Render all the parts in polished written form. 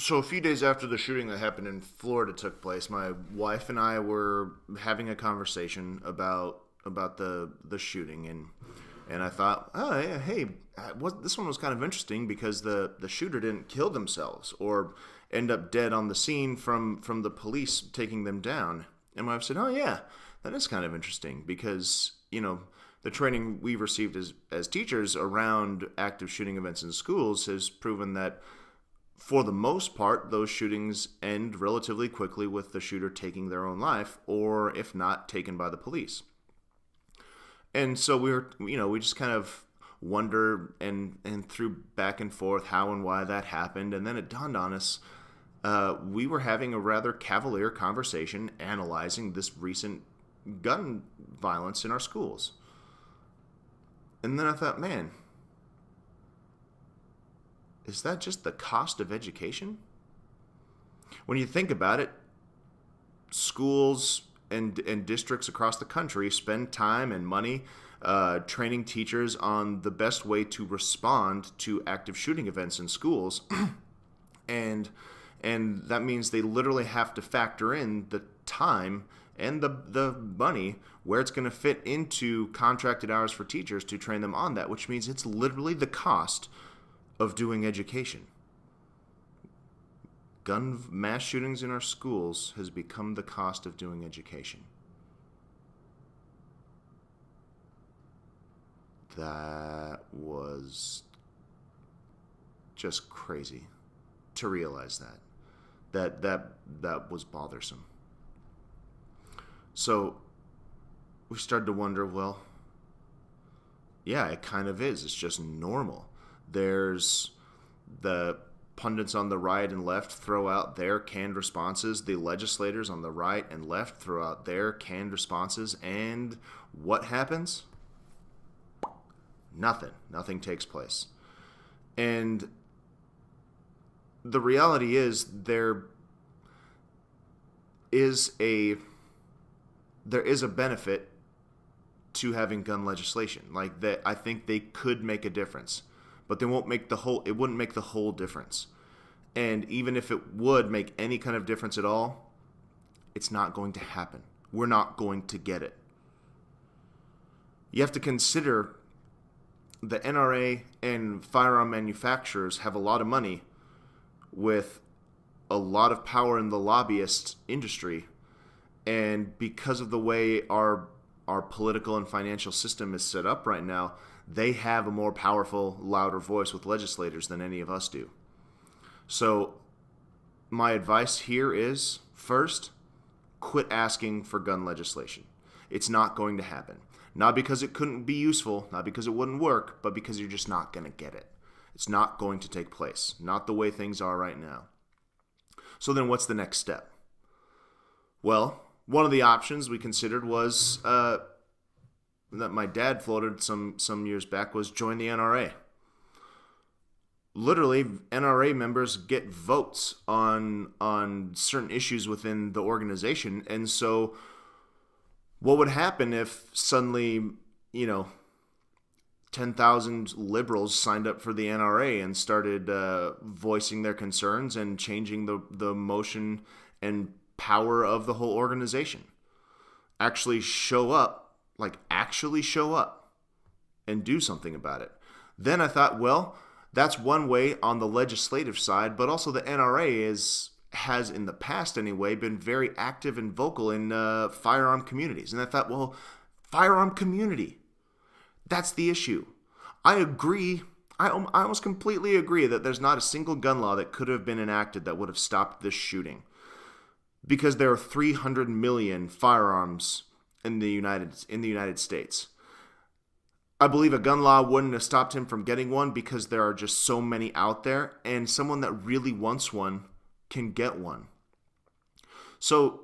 So a few days after the shooting that happened in Florida took place, my wife and I were having a conversation about the shooting, and I thought, oh yeah, hey, this one was kind of interesting because the shooter didn't kill themselves or end up dead on the scene from the police taking them down. And my wife said, oh yeah, that is kind of interesting because the training we've received as teachers around active shooting events in schools has proven that for the most part, those shootings end relatively quickly with the shooter taking their own life, or if not, taken by the police. And so we just kind of wonder and threw back and forth how and why that happened. And then it dawned on us, we were having a rather cavalier conversation analyzing this recent gun violence in our schools. And then I thought, man, is that just the cost of education? When you think about it, schools and districts across the country spend time and money training teachers on the best way to respond to active shooting events in schools. and that means they literally have to factor in the time and the money where it's going to fit into contracted hours for teachers to train them on that, which means it's literally the cost of doing education. Mass shootings in our schools has become the cost of doing education. That was just crazy to realize that was bothersome. So we started to wonder, well, yeah, it kind of is. It's just normal. There's the pundits on the right and left throw out their canned responses. The legislators on the right and left throw out their canned responses. And what happens? Nothing. Nothing takes place. And the reality is there is a benefit to having gun legislation. Like that, I think they could make a difference. But it wouldn't make the whole difference. And even if it would make any kind of difference at all, it's not going to happen. We're not going to get it. You have to consider the NRA and firearm manufacturers have a lot of money with a lot of power in the lobbyist industry. And because of the way our political and financial system is set up right now, they have a more powerful, louder voice with legislators than any of us do. So my advice here is, first, quit asking for gun legislation. It's not going to happen. Not because it couldn't be useful, not because it wouldn't work, but because you're just not going to get it. It's not going to take place. Not the way things are right now. So then what's the next step? Well, one of the options we considered was that my dad floated some years back was join the NRA. Literally, NRA members get votes on certain issues within the organization. And so what would happen if suddenly, 10,000 liberals signed up for the NRA and started voicing their concerns and changing the motion and power of the whole organization? Actually show up and do something about it. Then I thought, well, that's one way on the legislative side, but also the NRA has in the past anyway been very active and vocal in firearm communities. And I thought, well, firearm community, that's the issue. I agree. I almost completely agree that there's not a single gun law that could have been enacted that would have stopped this shooting, because there are 300 million firearms in the United States. I believe a gun law wouldn't have stopped him from getting one because there are just so many out there, and someone that really wants one can get one. So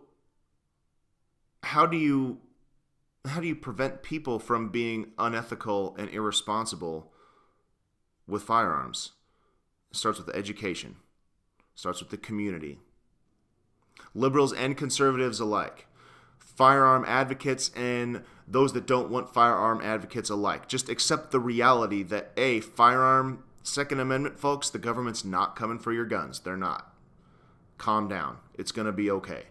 how do you prevent people from being unethical and irresponsible with firearms? It starts with education. It starts with the community. Liberals and conservatives alike. Firearm advocates and those that don't want firearm advocates alike. Just accept the reality that, firearm, Second Amendment folks, the government's not coming for your guns. They're not. calm down. It's going to be okay.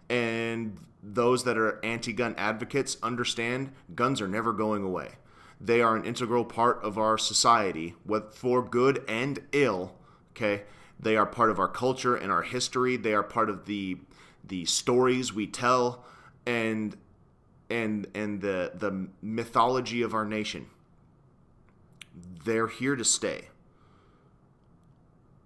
And those that are anti-gun advocates understand guns are never going away. They are an integral part of our society, for good and ill. Okay, they are part of our culture and our history. They are part of the stories we tell and the mythology of our nation. They're here to stay.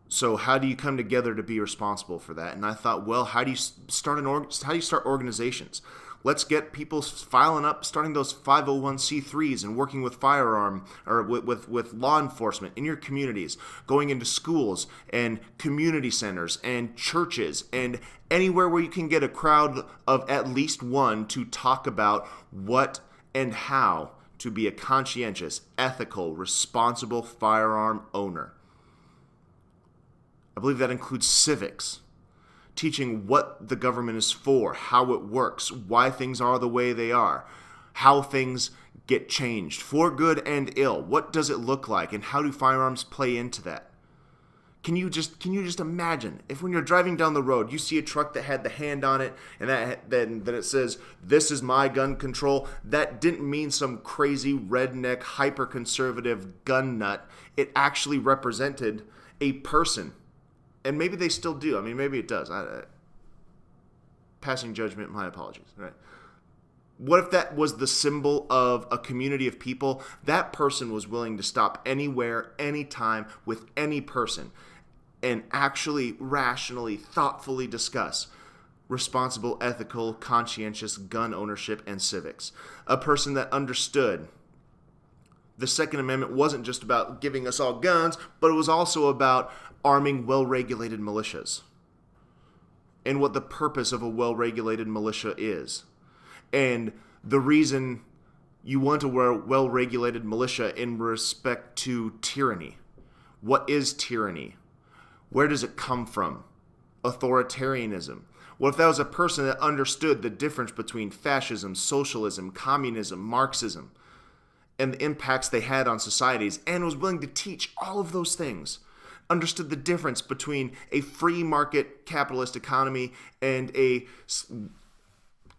So how do you come together to be responsible for that? And I thought, well, how do you start organizations? Let's get people filing up, starting those 501c3s and working with firearm or with law enforcement in your communities, going into schools and community centers and churches and anywhere where you can get a crowd of at least one to talk about what and how to be a conscientious, ethical, responsible firearm owner. I believe that includes civics, teaching what the government is for, how it works, why things are the way they are, how things get changed, for good and ill. What does it look like, and how do firearms play into that? Can you just imagine if when you're driving down the road, you see a truck that had the hand on it, and then it says, "This is my gun control." That didn't mean some crazy redneck, hyper-conservative gun nut. It actually represented a person. And maybe they still do. I mean, maybe it does. Passing judgment, my apologies. Right? What if that was the symbol of a community of people? That person was willing to stop anywhere, anytime, with any person, and actually, rationally, thoughtfully discuss responsible, ethical, conscientious gun ownership and civics. A person that understood the Second Amendment wasn't just about giving us all guns, but it was also about arming well-regulated militias and what the purpose of a well-regulated militia is. And the reason you want a well-regulated militia in respect to tyranny. What is tyranny? Where does it come from? Authoritarianism. What if that was a person that understood the difference between fascism, socialism, communism, Marxism, and the impacts they had on societies, and was willing to teach all of those things? Understood the difference between a free market capitalist economy and a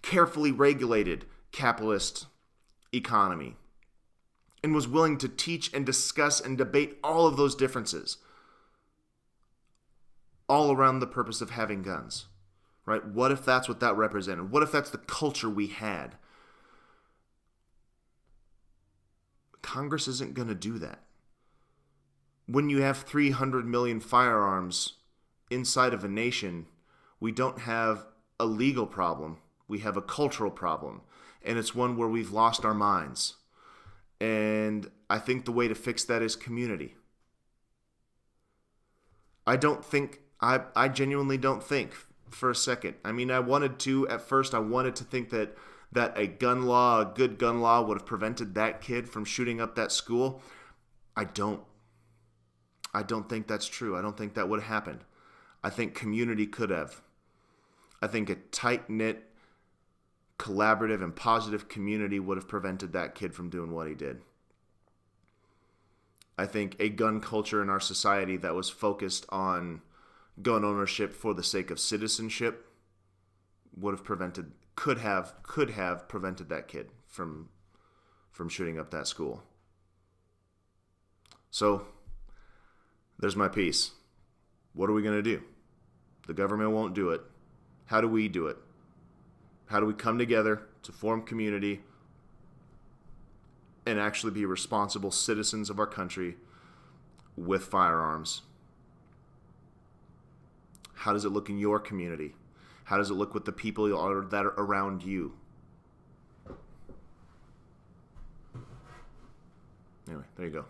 carefully regulated capitalist economy, and was willing to teach and discuss and debate all of those differences, all around the purpose of having guns, right? What if that's what that represented? What if that's the culture we had? Congress isn't going to do that. When you have 300 million firearms inside of a nation, we don't have a legal problem. We have a cultural problem. And it's one where we've lost our minds. And I think the way to fix that is community. I genuinely don't think for a second. I mean, at first I wanted to think that a gun law, a good gun law, would have prevented that kid from shooting up that school. I don't think that's true. I don't think that would have happened. I think community could have. I think a tight-knit, collaborative, and positive community would have prevented that kid from doing what he did. I think a gun culture in our society that was focused on gun ownership for the sake of citizenship could have prevented that kid from shooting up that school. So there's my piece. What are we going to do? The government won't do it. How do we do it? How do we come together to form community and actually be responsible citizens of our country with firearms? How does it look in your community? How does it look with the people that are around you? Anyway, there you go.